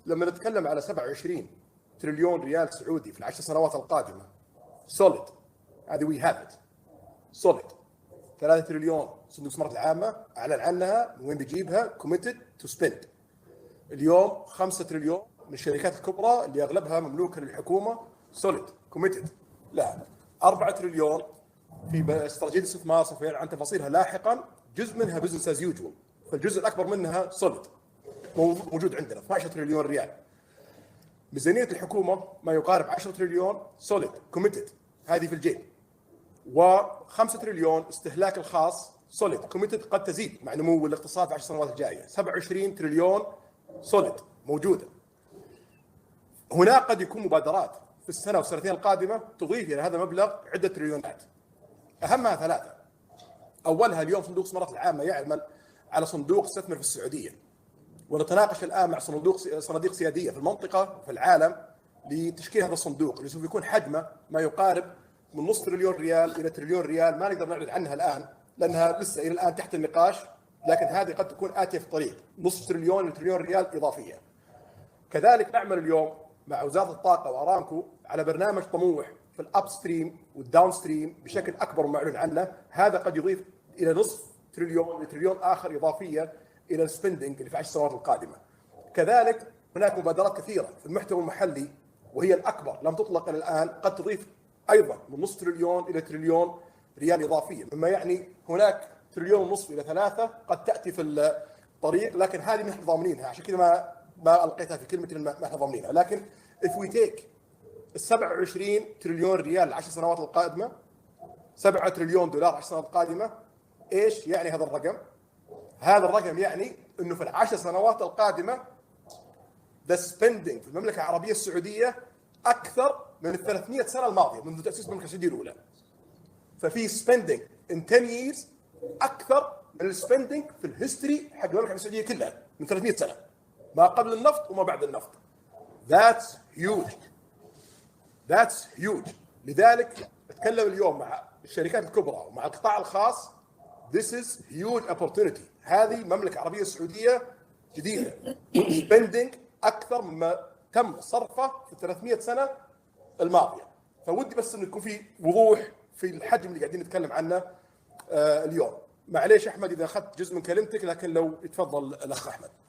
لما نتكلم على 27 تريليون ريال سعودي في العشر سنوات القادمه سوليد، هذه وي هاف ات سوليد. 3 تريليون صندوق الاستثمارات العامه اعلن عنها، من وين بيجيبها؟ كوميتد تو سبند. اليوم 5 تريليون من الشركات الكبرى اللي اغلبها مملوكه للحكومه سوليد كوميتد. لا، 4 تريليون في استراتيجيه الاستثمار سوف يعلن عن تفاصيلها لاحقا، جزء منها بزنس از يوجوال، فالجزء الاكبر منها سوليد موجود عندنا 12 تريليون ريال. ميزانيه الحكومه ما يقارب 10 تريليون سوليد كوميتد، هذه في الجيب. و5 تريليون استهلاك الخاص سوليد كوميتد، قد تزيد مع نمو الاقتصاد في 10 سنوات الجايه. 27 تريليون سوليد موجوده. هناك قد يكون مبادرات في السنه والسنتين القادمه تضيف الى هذا المبلغ عده تريليونات، اهمها 3. اولها اليوم صندوق الاستثمارات العامه يعمل على صندوق استثمر في السعوديه، ونتناقش الان مع صناديق سياديه في المنطقه في العالم لتشكيل هذا الصندوق اللي سوف يكون حجمه ما يقارب من نصف تريليون ريال الى تريليون ريال. ما نقدر نعلن عنها الان لانها لسه الى الان تحت النقاش، لكن هذه قد تكون آتية في الطريق، نصف تريليون الى تريليون ريال اضافيه. كذلك نعمل اليوم مع وزاره الطاقه وارامكو على برنامج طموح في الاب ستريم والداون ستريم بشكل اكبر ومعلن عنه، هذا قد يضيف الى نصف تريليون لتريليون اخر اضافيه الى السبندنج اللي في 10 سنوات القادمه. كذلك هناك مبادرات كثيره في المحتوى المحلي وهي الاكبر لم تطلق الى الان، قد تضيف ايضا من نصف تريليون الى تريليون ريال اضافيه، مما يعني هناك تريليون ونصف الى 3 قد تاتي في الطريق، لكن هذه ما احنا ضامنينها، عشان كذا ما القيتها في كلمه ما احنا ضامنينها. لكن if we take ال 27 تريليون ريال 10 سنوات القادمه، 7 تريليون دولار 10 سنوات القادمه، ايش يعني هذا الرقم؟ هذا الرقم يعني انه في العشر سنوات القادمه ذا سبندنج في المملكه العربيه السعوديه اكثر من ال 300 سنه الماضيه منذ تاسيس المملكه السعوديه الاولى. ففي سبندنج ان 10 years اكثر من السبندنج في الهيستوري حق المملكه السعوديه كلها من 300 سنه، ما قبل النفط وما بعد النفط. That's huge. That's huge. لذلك اتكلم اليوم مع الشركات الكبرى ومع القطاع الخاص. This is huge opportunity. هذه المملكة العربية السعودية جديدة. spending أكثر مما تم صرفه في 300 سنة الماضية. فودي بس إنه يكون في وضوح في الحجم اللي قاعدين نتكلم عنه اليوم. معليش أحمد إذا أخذت جزء من كلمتك، لكن لو يتفضل الأخ أحمد.